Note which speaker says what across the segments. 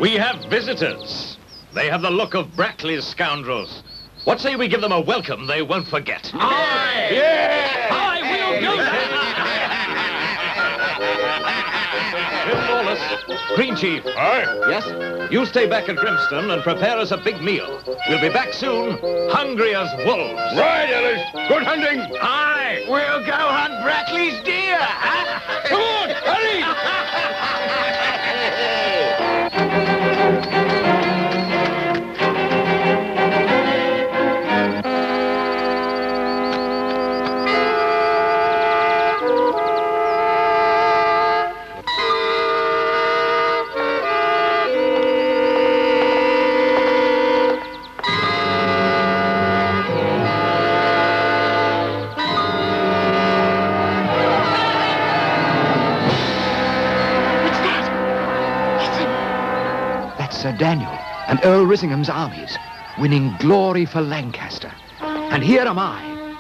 Speaker 1: We have visitors. They have the look of Brackley's scoundrels. What say we give them a welcome they won't forget?
Speaker 2: Aye!
Speaker 1: Yeah! Aye, we'll do that! Lawless, Green Chief.
Speaker 2: Aye?
Speaker 1: Yes? You stay back at Grimston and prepare us a big meal. We'll be back soon, hungry as wolves.
Speaker 2: Right, Ellis. Good hunting.
Speaker 1: Aye!
Speaker 3: We'll go hunt Brackley's deer.
Speaker 2: Come on, hurry!
Speaker 4: Sir Daniel and Earl Risingham's armies, winning glory for Lancaster. And here am I,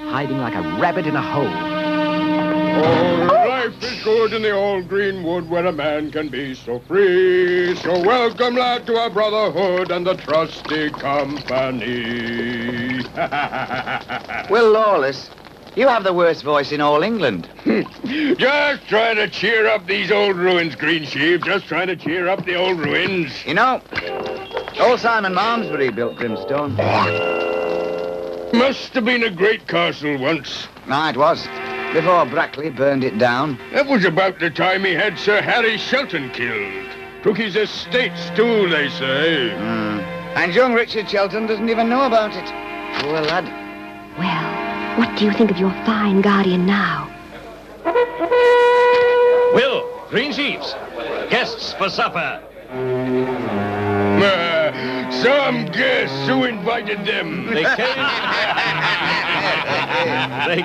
Speaker 4: hiding like a rabbit in a hole.
Speaker 2: Oh, life is good in the old green wood where a man can be so free. So welcome, lad, to our brotherhood and the trusty company.
Speaker 3: Will Lawless, you have the worst voice in all England.
Speaker 2: Just trying to cheer up these old ruins, Green Sheep. Just trying to cheer up the old ruins.
Speaker 3: You know, old Simon Malmesbury built Grimstone.
Speaker 2: Must have been a great castle once.
Speaker 3: No, it was. Before Brackley burned it down.
Speaker 2: That was about the time he had Sir Harry Shelton killed. Took his estates too, they say.
Speaker 3: And young Richard Shelton doesn't even know about it. Poor lad.
Speaker 5: Well, what do you think of your fine guardian now?
Speaker 1: Will, Green Chiefs, guests for supper.
Speaker 2: Some guess who invited them.
Speaker 1: They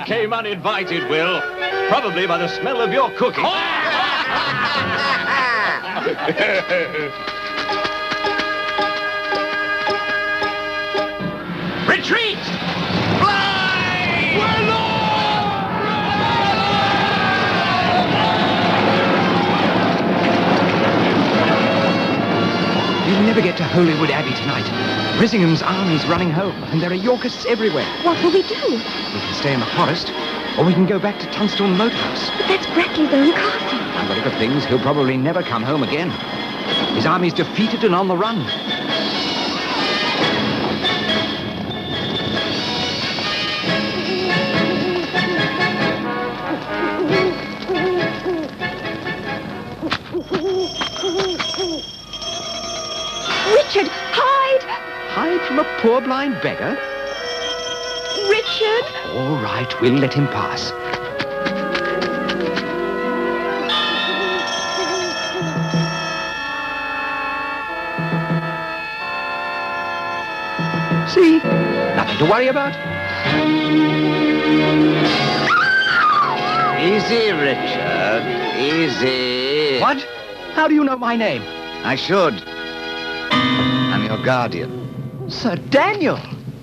Speaker 1: came uninvited, Will. Probably by the smell of your cooking. Retreat! Fly! Well,
Speaker 4: You'll never get to Holywood Abbey tonight. Risingham's army's running home, and there are Yorkists everywhere.
Speaker 5: What will we do?
Speaker 4: We can stay in the forest, or we can go back to Tunstall Moat House.
Speaker 5: But that's Brackley's own castle.
Speaker 4: By the look of things, he'll probably never come home again. His army's defeated and on the run.
Speaker 5: Richard, hide!
Speaker 4: Hide from a poor blind beggar?
Speaker 5: Richard!
Speaker 4: All right, we'll let him pass. See? Nothing to worry about.
Speaker 3: Easy, Richard. Easy.
Speaker 4: What? How do you know my name?
Speaker 3: I should. I'm your guardian.
Speaker 4: Sir Daniel!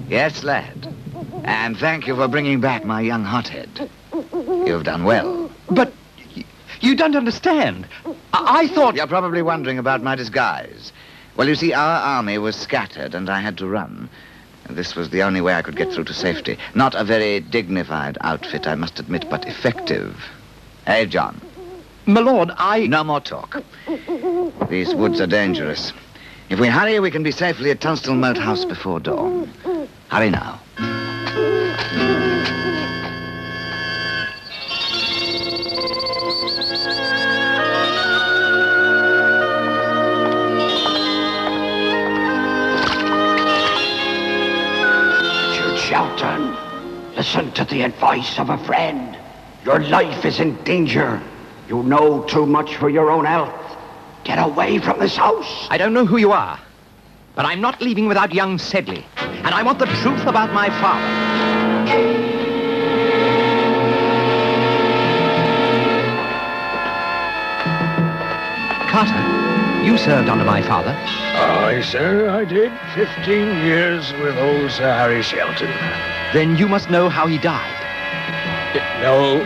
Speaker 3: Yes, lad. And thank you for bringing back my young hothead. You've done well.
Speaker 4: But you don't understand. I thought...
Speaker 3: You're probably wondering about my disguise. Well, you see, our army was scattered and I had to run. This was the only way I could get through to safety. Not a very dignified outfit, I must admit, but effective. Hey, John.
Speaker 4: My lord,
Speaker 3: No more talk. These woods are dangerous. If we hurry, we can be safely at Tunstall Moat House before dawn. Hurry now.
Speaker 6: Richard Shelton, listen to the advice of a friend. Your life is in danger. You know too much for your own health. Get away from this house.
Speaker 4: I don't know who you are, but I'm not leaving without young Sedley. And I want the truth about my father. Carter, you served under my father.
Speaker 2: Aye, sir, I did. 15 years with old Sir Harry Shelton.
Speaker 4: Then you must know how he died.
Speaker 2: No,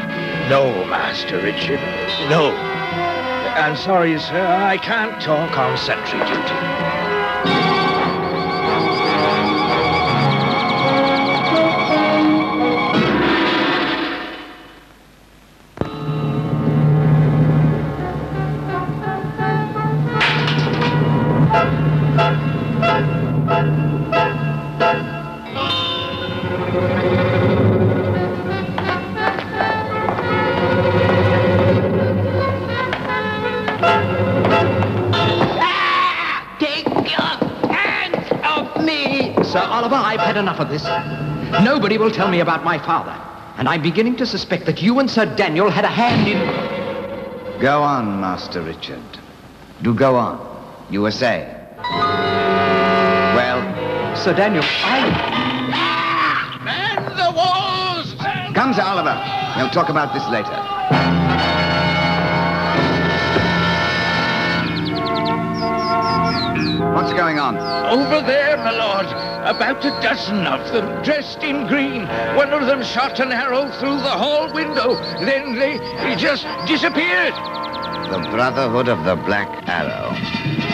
Speaker 2: Master Richard, no.
Speaker 1: I'm sorry, sir. I can't talk on sentry duty.
Speaker 7: Take your hands off me!
Speaker 4: Sir Oliver, I've had enough of this. Nobody will tell me about my father. And I'm beginning to suspect that you and Sir Daniel had a hand in...
Speaker 3: Go on, Master Richard. Do go on. You were saying. Well,
Speaker 4: Sir Daniel,
Speaker 1: Man the walls!
Speaker 3: come, Sir Oliver. We'll talk about this later. What's going on?
Speaker 1: Over there, my lord. About a dozen of them, dressed in green. One of them shot an arrow through the hall window. Then they just disappeared.
Speaker 3: The Brotherhood of the Black Arrow.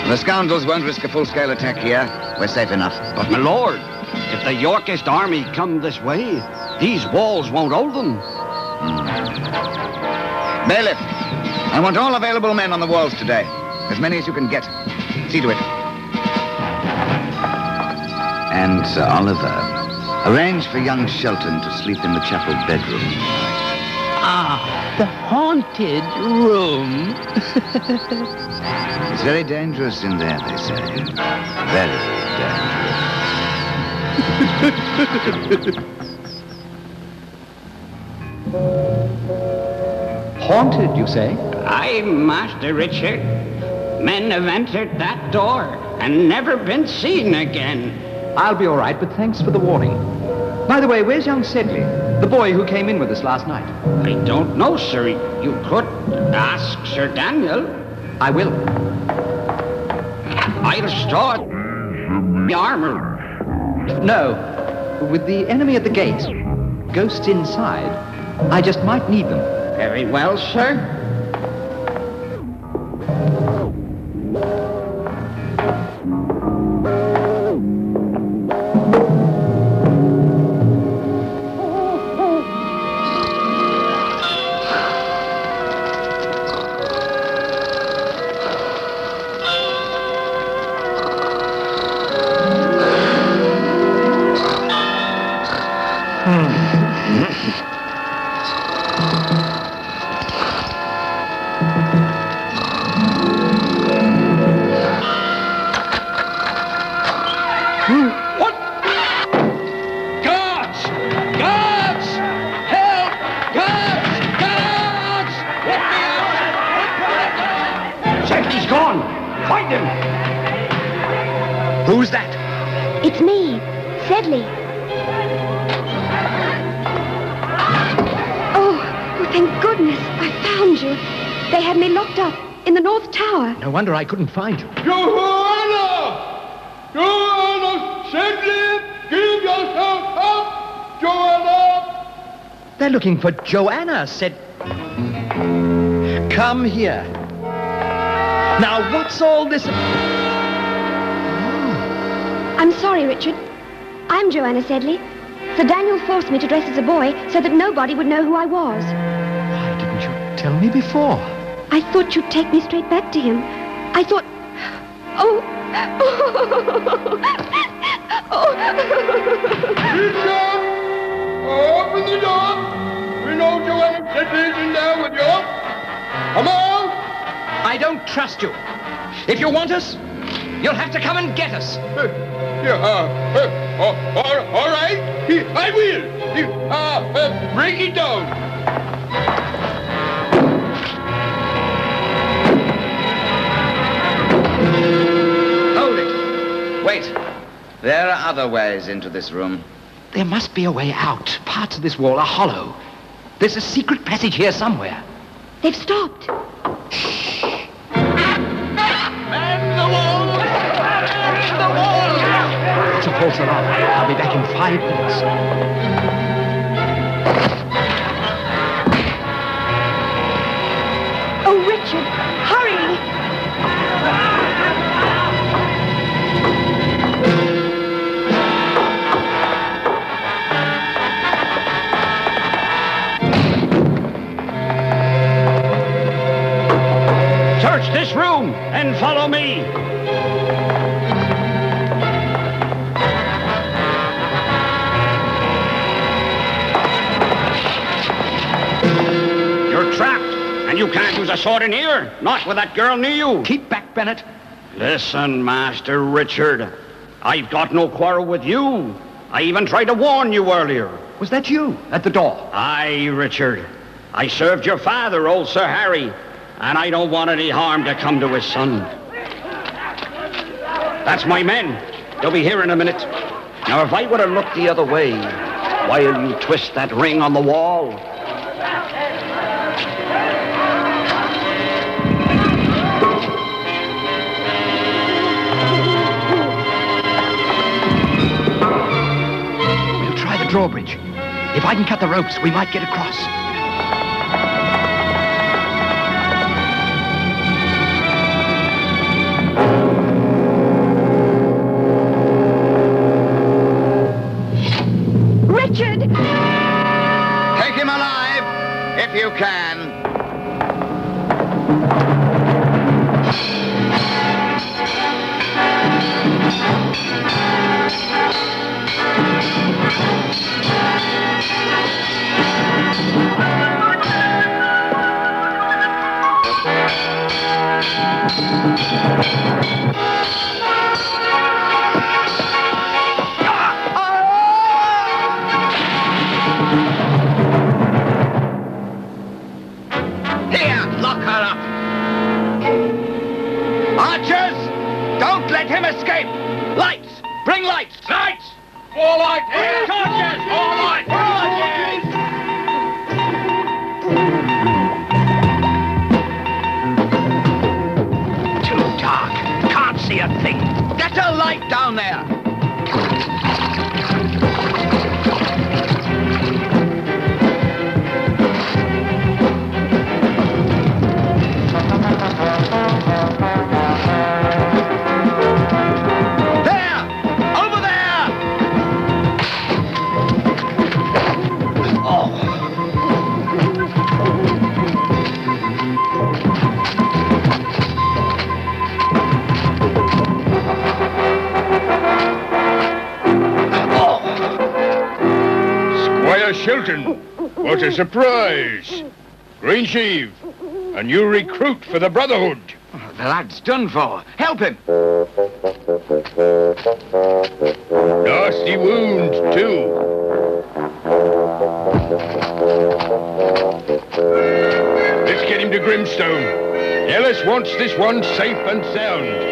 Speaker 3: The scoundrels won't risk a full-scale attack here. We're safe enough.
Speaker 6: But, my lord, if the Yorkist army come this way, these walls won't hold them.
Speaker 3: Bailiff, I want all available men on the walls today. As many as you can get. See to it. And, Sir Oliver, arrange for young Shelton to sleep in the chapel bedroom tonight.
Speaker 7: Ah, the haunted room.
Speaker 3: It's very dangerous in there, they say. Very dangerous.
Speaker 4: haunted, you say?
Speaker 6: Aye, Master Richard. Men have entered that door and never been seen again.
Speaker 4: I'll be all right, but thanks for the warning. By the way, where's young Sedley? The boy who came in with us last night.
Speaker 6: I don't know, sir. You could ask Sir Daniel.
Speaker 4: I will.
Speaker 6: I'll start the armor.
Speaker 4: No, with the enemy at the gate, ghosts inside, I just might need them.
Speaker 6: Very well, sir.
Speaker 1: What? Guards! Guards! Help! Guards! Guards! Let me out!
Speaker 6: Sedley's gone. Find him.
Speaker 4: Who's that?
Speaker 5: It's me, Sedley. Oh, thank goodness, I found you. They had me locked up in the North Tower.
Speaker 4: No wonder I couldn't find you.
Speaker 2: Joanna! Joanna! Sedley! Give yourself up! Joanna!
Speaker 4: They're looking for Joanna, said... Come here. Now, what's all this...
Speaker 5: I'm sorry, Richard. I'm Joanna Sedley. Sir Daniel forced me to dress as a boy so that nobody would know who I was.
Speaker 4: Why didn't you tell me before?
Speaker 5: I thought you'd take me straight back to him. I thought... Oh...
Speaker 2: Richard! Open the door! We know Joanna Sedley's in there with you. Come on!
Speaker 4: I don't trust you. If you want us, you'll have to come and get us.
Speaker 2: All right. I will. Break it down.
Speaker 3: Hold it. Wait. There are other ways into this room.
Speaker 4: There must be a way out. Parts of this wall are hollow. There's a secret passage here somewhere.
Speaker 5: They've stopped.
Speaker 1: Man the wall! Man the wall!
Speaker 4: It's a false alarm. I'll be back in 5 minutes.
Speaker 5: Oh, Richard, hurry!
Speaker 6: Search this room and follow me. You're trapped, and you can't use a sword in here. Not with that girl near you.
Speaker 4: Keep back, Bennett.
Speaker 6: Listen, Master Richard. I've got no quarrel with you. I even tried to warn you earlier.
Speaker 4: Was that you at the door?
Speaker 6: Aye, Richard. I served your father, old Sir Harry, and I don't want any harm to come to his son. That's my men. They'll be here in a minute. Now, if I would have looked the other way, while you twist that ring on the wall...
Speaker 4: We'll try the drawbridge. If I can cut the ropes, we might get across.
Speaker 5: Richard!
Speaker 3: Take him alive, if you can. Here, lock her up. Archers, don't let him escape. Lights, bring lights.
Speaker 1: Lights! More light! Here!
Speaker 6: Torches!
Speaker 1: More light!
Speaker 6: Too dark. Can't see a thing.
Speaker 3: Get a light down there. There! Over there!
Speaker 2: Squire Shilton, what a surprise. Greensheave, a new recruit for the Brotherhood.
Speaker 3: The lad's done for. Help him.
Speaker 2: Nasty wounds, too. Let's get him to Grimstone. Ellis wants this one safe and sound.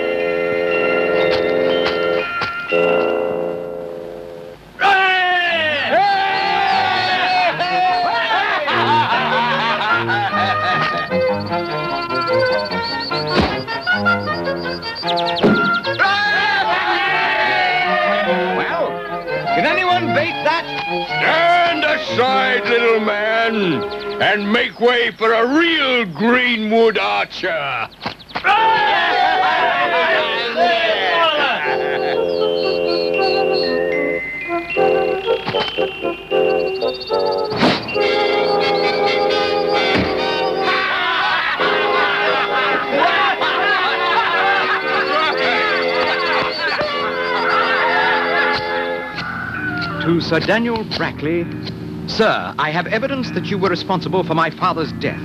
Speaker 3: Well, can anyone beat that?
Speaker 2: Stand aside, little man, and make way for a real Greenwood archer.
Speaker 4: To Sir Daniel Brackley. Sir, I have evidence that you were responsible for my father's death.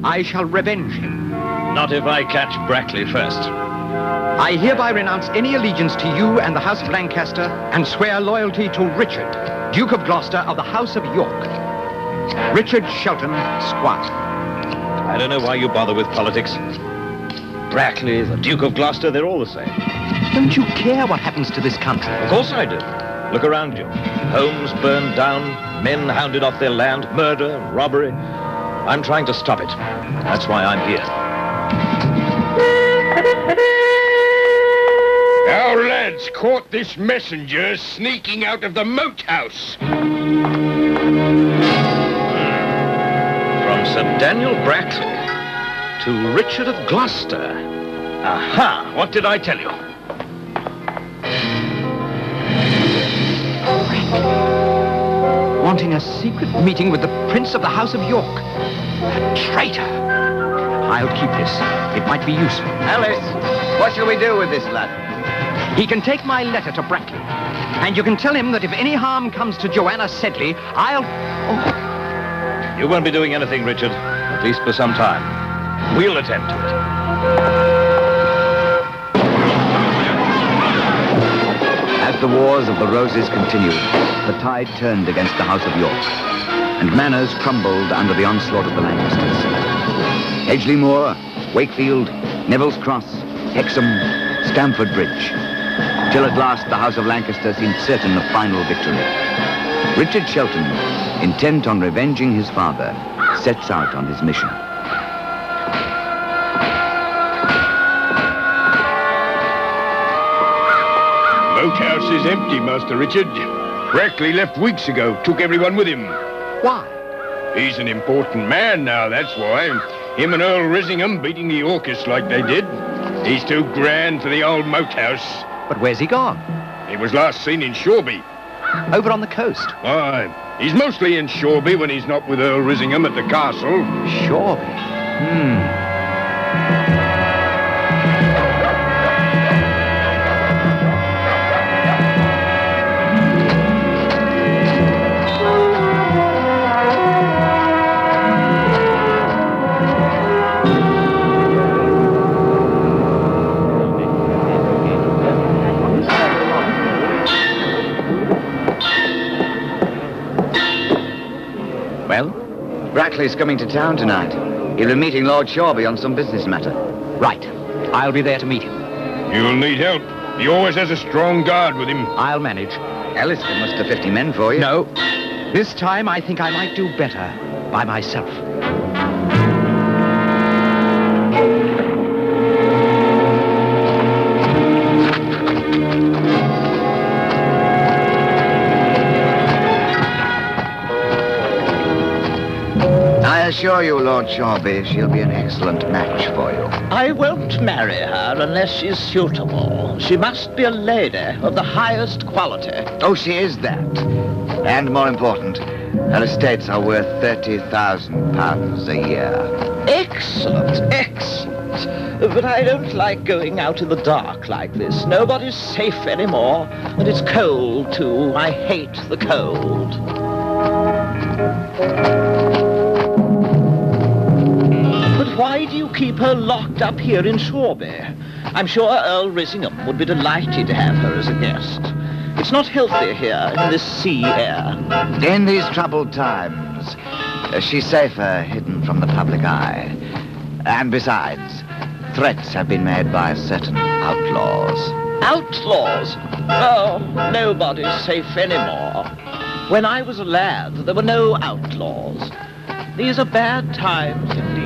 Speaker 4: I shall revenge him.
Speaker 1: Not if I catch Brackley first.
Speaker 4: I hereby renounce any allegiance to you and the House of Lancaster and swear loyalty to Richard, Duke of Gloucester of the House of York. Richard Shelton, Squire.
Speaker 1: I don't know why you bother with politics. Brackley, the Duke of Gloucester, they're all the same.
Speaker 4: Don't you care what happens to this country?
Speaker 1: Of course I do. Look around you. Homes burned down, men hounded off their land, murder, robbery. I'm trying to stop it. That's why I'm here.
Speaker 2: Our lads caught this messenger sneaking out of the moat house.
Speaker 1: From Sir Daniel Brackley to Richard of Gloucester. Aha! What did I tell you?
Speaker 4: Wanting a secret meeting with the Prince of the House of York. A traitor. I'll keep this. It might be useful.
Speaker 3: Alice, what shall we do with this lad?
Speaker 4: He can take my letter to Brackley. And you can tell him that if any harm comes to Joanna Sedley, I'll... Oh.
Speaker 1: You won't be doing anything, Richard. At least for some time. We'll attend to it.
Speaker 3: As the Wars of the Roses continued, the tide turned against the House of York, and manners crumbled under the onslaught of the Lancasters. Edgeley Moor, Wakefield, Neville's Cross, Hexham, Stamford Bridge, till at last the House of Lancaster seemed certain of final victory. Richard Shelton, intent on revenging his father, sets out on his mission.
Speaker 2: Boathouse is empty, Master Richard. Brackley left weeks ago, took everyone with him.
Speaker 4: Why?
Speaker 2: He's an important man now, that's why. Him and Earl Risingham beating the Yorkists like they did. He's too grand for the old moat house.
Speaker 4: But where's he gone?
Speaker 2: He was last seen in Shoreby.
Speaker 4: Over on the coast.
Speaker 2: Why, he's mostly in Shoreby when he's not with Earl Risingham at the castle.
Speaker 4: Shoreby. Well?
Speaker 3: Brackley's coming to town tonight. He'll be meeting Lord Shoreby on some business matter.
Speaker 4: Right. I'll be there to meet him.
Speaker 2: You'll need help. He always has a strong guard with him.
Speaker 4: I'll manage.
Speaker 3: Alice can muster 50 men for you.
Speaker 4: No. This time I think I might do better by myself.
Speaker 3: I assure you, Lord Shoreby, she'll be an excellent match for you.
Speaker 7: I won't marry her unless she's suitable. She must be a lady of the highest quality.
Speaker 3: Oh, she is that. And more important, her estates are worth £30,000 a year.
Speaker 7: Excellent, excellent. But I don't like going out in the dark like this. Nobody's safe anymore. And it's cold, too. I hate the cold. Why do you keep her locked up here in Shoreby? I'm sure Earl Risingham would be delighted to have her as a guest. It's not healthy here in this sea air.
Speaker 3: In these troubled times, she's safer hidden from the public eye. And besides, threats have been made by certain outlaws.
Speaker 7: Outlaws? Oh, nobody's safe anymore. When I was a lad, there were no outlaws. These are bad times indeed.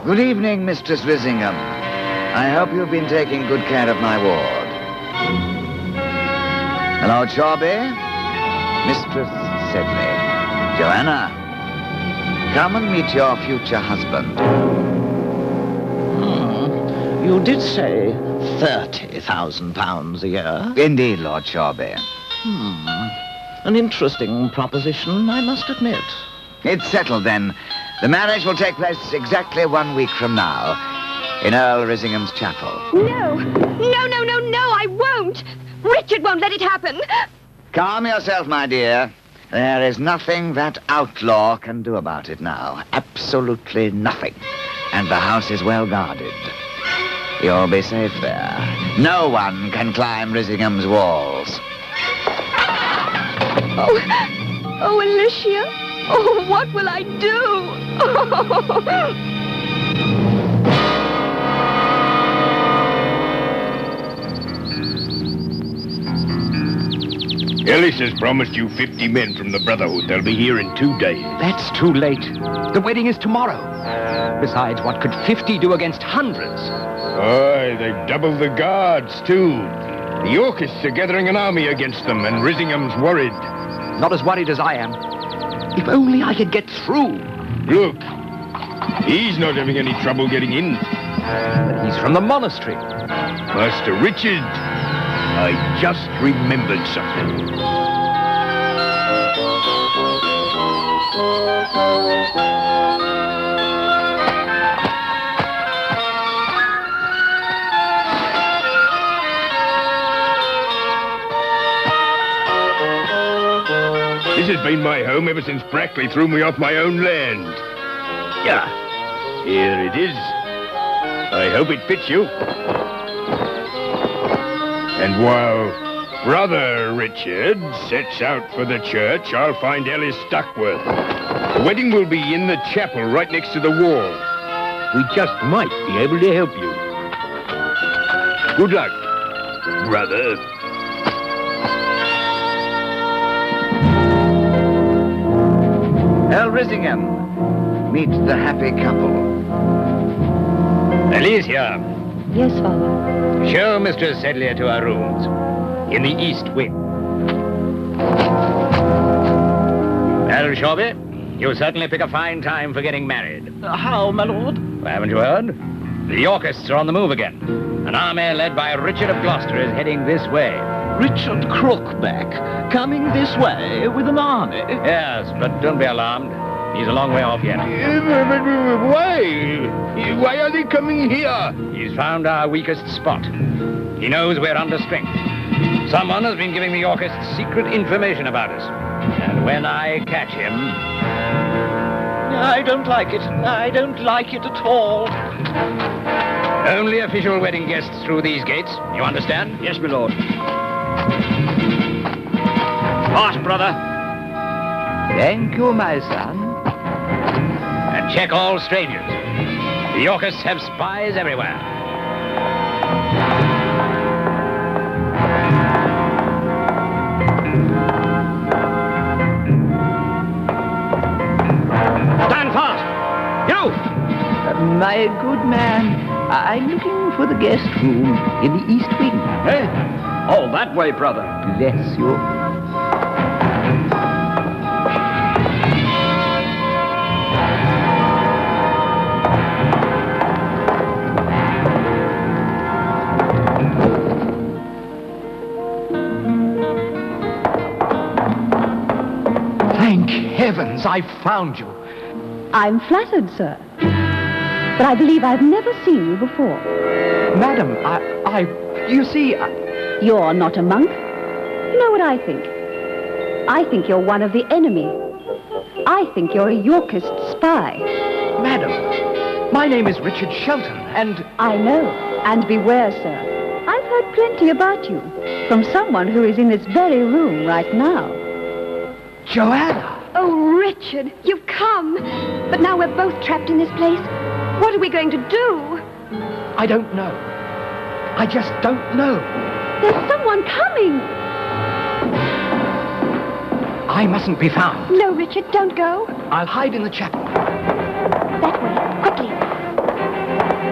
Speaker 3: Good evening, Mistress Risingham. I hope you've been taking good care of my ward. Lord Shoreby, Mistress Sedley, Joanna, come and meet your future husband.
Speaker 7: You did say £30,000 a year.
Speaker 3: Indeed, Lord Shoreby.
Speaker 7: An interesting proposition, I must admit.
Speaker 3: It's settled, then. The marriage will take place exactly 1 week from now in Earl Risingham's chapel.
Speaker 5: No, I won't. Richard won't let it happen.
Speaker 3: Calm yourself, my dear. There is nothing that outlaw can do about it now. Absolutely nothing. And the house is well guarded. You'll be safe there. No one can climb Risingham's walls.
Speaker 5: Oh, Alicia. Oh, what will I do?
Speaker 2: Ellis has promised you 50 men from the Brotherhood. They'll be here in 2 days.
Speaker 4: That's too late. The wedding is tomorrow. Besides, what could 50 do against hundreds?
Speaker 2: Aye, they've doubled the guards, too. The Yorkists are gathering an army against them, and Risingham's worried.
Speaker 4: Not as worried as I am. If only I could get through.
Speaker 2: Look, he's not having any trouble getting in.
Speaker 4: But he's from the monastery.
Speaker 2: Master Richard, I just remembered something. This has been my home ever since Brackley threw me off my own land. Yeah, here it is. I hope it fits you. And while Brother Richard sets out for the church, I'll find Ellis Duckworth. The wedding will be in the chapel right next to the wall. We just might be able to help you. Good luck, brother.
Speaker 3: Earl Risingham, meet the happy couple.
Speaker 1: Alicia,
Speaker 5: Yes, Father.
Speaker 1: show Mistress Sedley to her rooms in the east wing. Well, Shawby, you certainly pick a fine time for getting married.
Speaker 7: How, my lord?
Speaker 1: Haven't you heard? The Yorkists are on the move again. An army led by Richard of Gloucester is heading this way.
Speaker 7: Richard Crookback, coming this way with an army.
Speaker 1: Yes, but don't be alarmed. He's a long way off yet.
Speaker 2: Why? Why are they coming here?
Speaker 1: He's found our weakest spot. He knows we're under strength. Someone has been giving the Yorkists secret information about us. And when I catch him...
Speaker 7: I don't like it. I don't like it at all.
Speaker 1: Only official wedding guests through these gates. You understand?
Speaker 7: Yes, my lord. Pass, brother.
Speaker 3: Thank you, my son.
Speaker 1: And check all strangers. The Yorkists have spies everywhere. Stand fast! You!
Speaker 8: My good man, I'm looking for the guest room in the east wing.
Speaker 7: Eh? Oh, that way, brother.
Speaker 8: Bless you.
Speaker 4: Thank heavens I found you.
Speaker 9: I'm flattered, sir. But I believe I've never seen you before.
Speaker 4: Madam, you see,
Speaker 9: You're not a monk. You know what I think? I think you're one of the enemy. I think you're a Yorkist spy.
Speaker 4: Madam, my name is Richard Shelton, and...
Speaker 9: I know. And beware, sir. I've heard plenty about you from someone who is in this very room right now.
Speaker 4: Joanna!
Speaker 5: Oh, Richard, you've come. But now we're both trapped in this place. What are we going to do?
Speaker 4: I don't know. I just don't know.
Speaker 5: There's someone coming.
Speaker 4: I mustn't be found.
Speaker 5: No, Richard, don't go.
Speaker 4: I'll hide in the chapel.
Speaker 5: That way, quickly.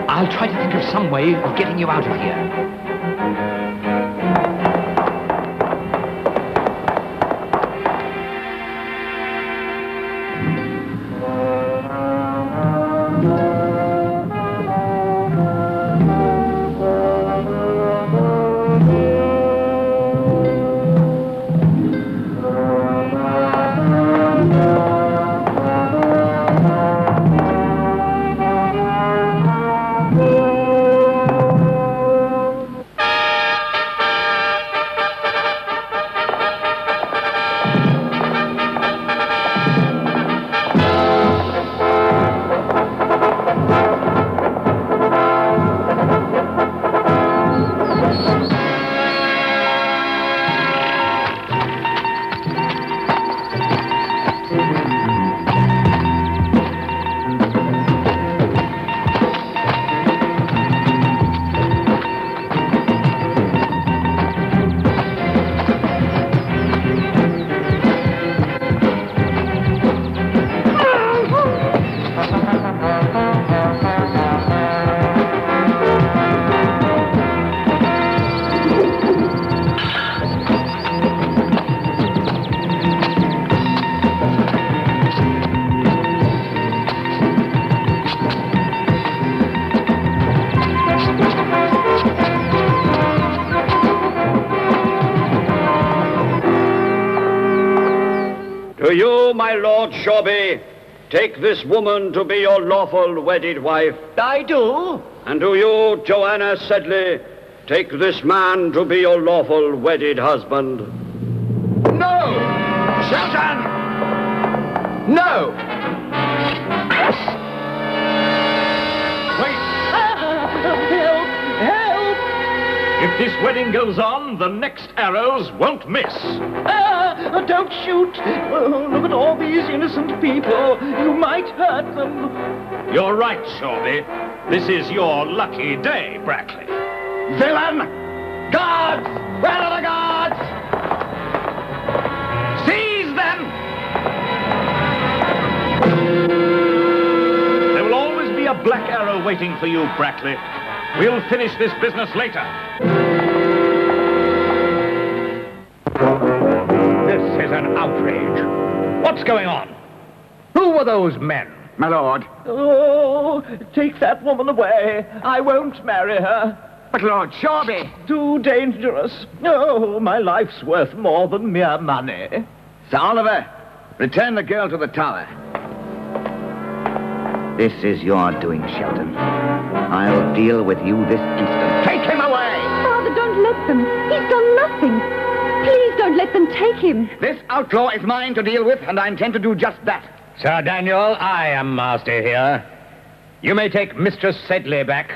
Speaker 4: I'll try to think of some way of getting you out of here.
Speaker 6: Do you, my Lord Shoreby, take this woman to be your lawful wedded wife?
Speaker 7: I do.
Speaker 6: And do you, Joanna Sedley, take this man to be your lawful wedded husband?
Speaker 4: No! Shelton! No!
Speaker 7: Wait! Help! Help!
Speaker 4: If this wedding goes on, the next arrows won't miss.
Speaker 7: Don't shoot! Oh, look at all these innocent people. You might hurt them.
Speaker 4: You're right, Shoreby. This is your lucky day, Brackley.
Speaker 7: Villain! Guards! Where are the guards?
Speaker 4: Seize them! There will always be a black arrow waiting for you, Brackley. We'll finish this business later. This is an outrage. What's going on? Who were those men?
Speaker 7: My lord. Oh, take that woman away. I won't marry her.
Speaker 3: But Lord Shoreby...
Speaker 7: Too dangerous. Oh, my life's worth more than mere money.
Speaker 3: Sir Oliver, return the girl to the tower. This is your doing, Shelton. I'll deal with you this instant. Take him away!
Speaker 9: Father, don't let them. He's done nothing. Please don't let them take him.
Speaker 3: This outlaw is mine to deal with, and I intend to do just that.
Speaker 4: Sir Daniel, I am master here. You may take Mistress Sedley back,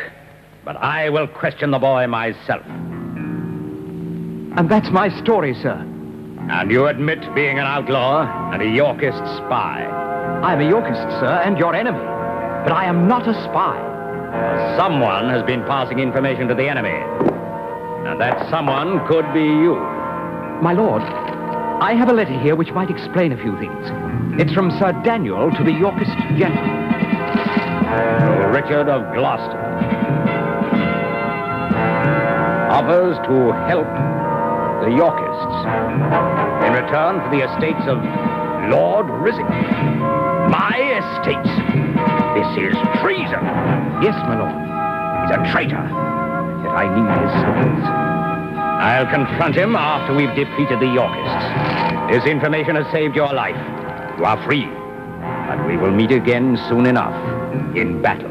Speaker 4: but I will question the boy myself.
Speaker 10: And that's my story, sir.
Speaker 4: And you admit being an outlaw and a Yorkist spy.
Speaker 10: I'm a Yorkist, sir, and your enemy. But I am not a spy.
Speaker 4: Someone has been passing information to the enemy. And that someone could be you.
Speaker 10: My lord, I have a letter here which might explain a few things. It's from Sir Daniel to the Yorkist gentleman.
Speaker 4: To Richard of Gloucester. Offers to help the Yorkists in return for the estates of Lord Risingham. My estates? This is treason.
Speaker 10: Yes, my lord.
Speaker 4: He's a traitor. Yet I need his service. I'll confront him after we've defeated the Yorkists. This information has saved your life. You are free. And we will meet again soon enough in battle.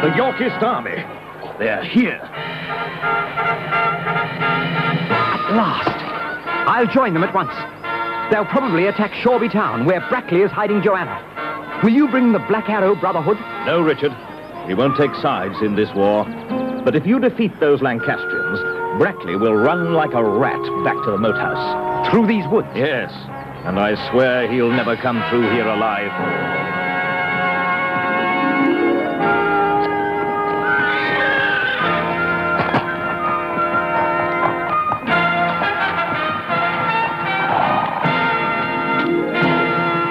Speaker 10: The Yorkist army. They're here. At last. I'll join them at once. They'll probably attack Shoreby Town, where Brackley is hiding Joanna. Will you bring the Black Arrow Brotherhood?
Speaker 4: No, Richard. We won't take sides in this war. But if you defeat those Lancastrians, Brackley will run like a rat back to the moat house.
Speaker 10: Through these woods?
Speaker 4: Yes. And I swear he'll never come through here alive.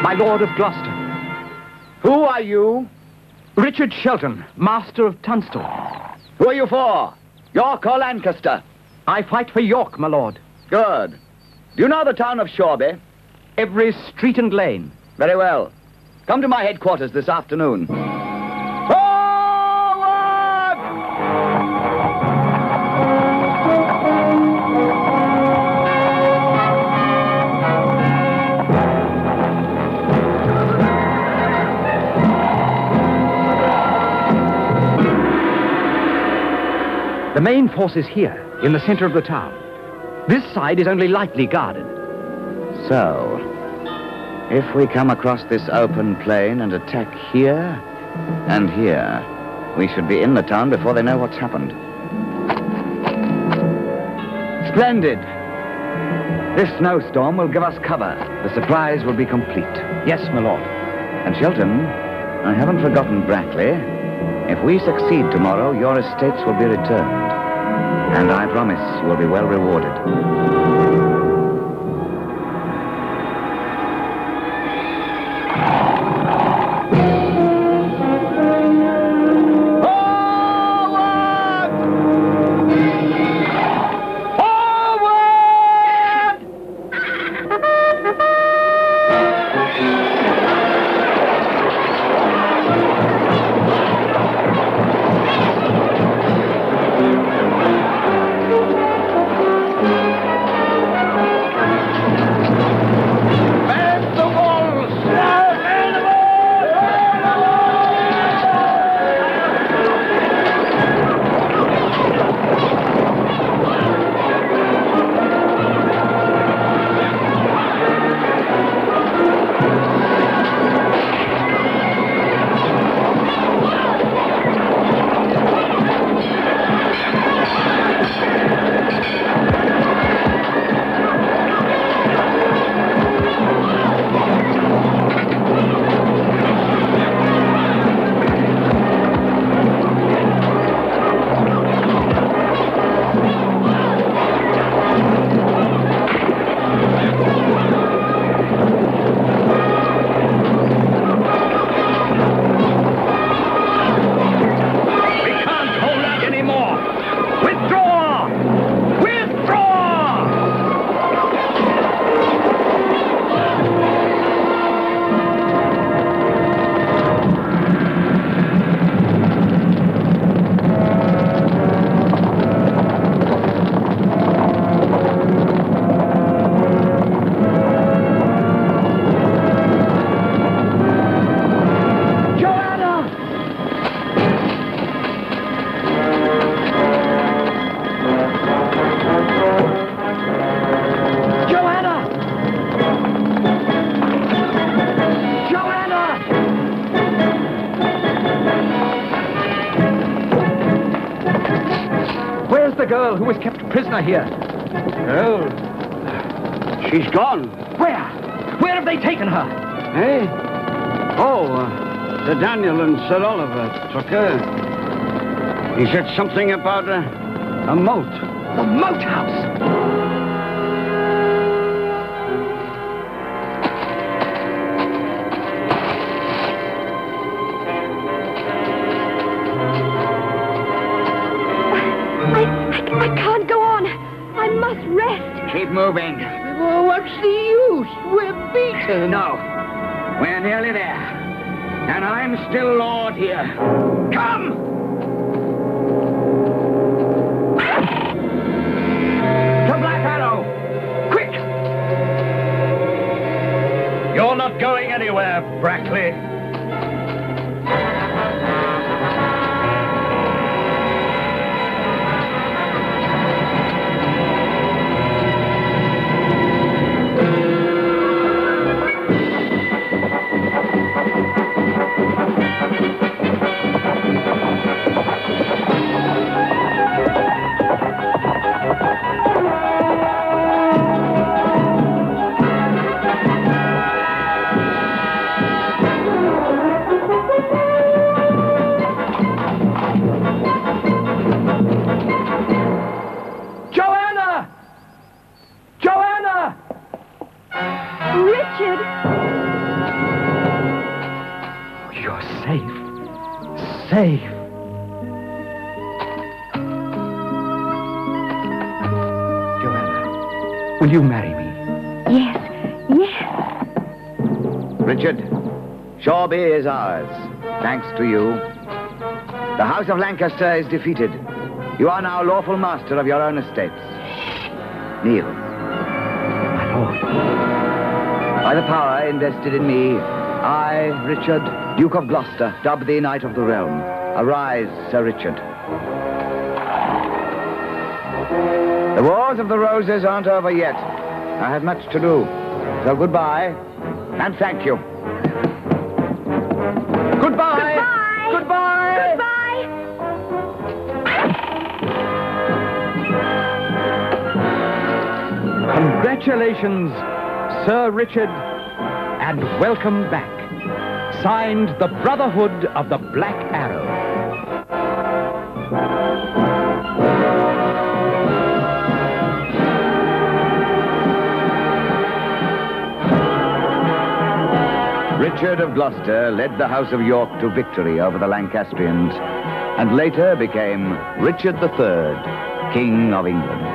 Speaker 10: My Lord of Gloucester.
Speaker 3: Who are you?
Speaker 10: Richard Shelton, Master of Tunstall.
Speaker 3: Who are you for? York or Lancaster?
Speaker 10: I fight for York, my lord.
Speaker 3: Good. Do you know the town of Shoreby?
Speaker 10: Every street and lane.
Speaker 3: Very well. Come to my headquarters this afternoon.
Speaker 10: The main force is here, in the center of the town. This side is only lightly guarded.
Speaker 3: So, if we come across this open plain and attack here and here, we should be in the town before they know what's happened. Splendid! This snowstorm will give us cover. The supplies will be complete.
Speaker 10: Yes, my lord.
Speaker 3: And Shelton, I haven't forgotten Brackley. If we succeed tomorrow, your estates will be returned. And I promise you will be well rewarded.
Speaker 10: girl who was kept prisoner here?
Speaker 6: Well, she's gone.
Speaker 10: Where? Where have they taken her?
Speaker 6: Eh? Oh, Sir Daniel and Sir Oliver took her. He said something about a moat.
Speaker 10: The moat house.
Speaker 5: I can't go on. I must rest.
Speaker 4: Keep moving.
Speaker 8: Well, what's the use? We're beaten.
Speaker 4: No. We're nearly there. And I'm still Lord here. Come! The Black Arrow! Quick!
Speaker 1: You're not going anywhere, Brackley.
Speaker 5: Richard!
Speaker 10: You're safe. Safe. Joanna, will you marry me?
Speaker 5: Yes, yes.
Speaker 3: Richard, Shoreby is ours, thanks to you. The House of Lancaster is defeated. You are now lawful master of your own estates. Kneel.
Speaker 10: My lord.
Speaker 3: By the power invested in me, I, Richard, Duke of Gloucester, dub thee Knight of the Realm. Arise, Sir Richard. The Wars of the Roses aren't over yet. I have much to do. So goodbye, and thank you. Goodbye!
Speaker 5: Goodbye!
Speaker 3: Goodbye!
Speaker 5: Goodbye!
Speaker 10: Congratulations, Sir Richard, and welcome back. Signed, the Brotherhood of the Black Arrow.
Speaker 3: Richard of Gloucester led the House of York to victory over the Lancastrians, and later became Richard III, King of England.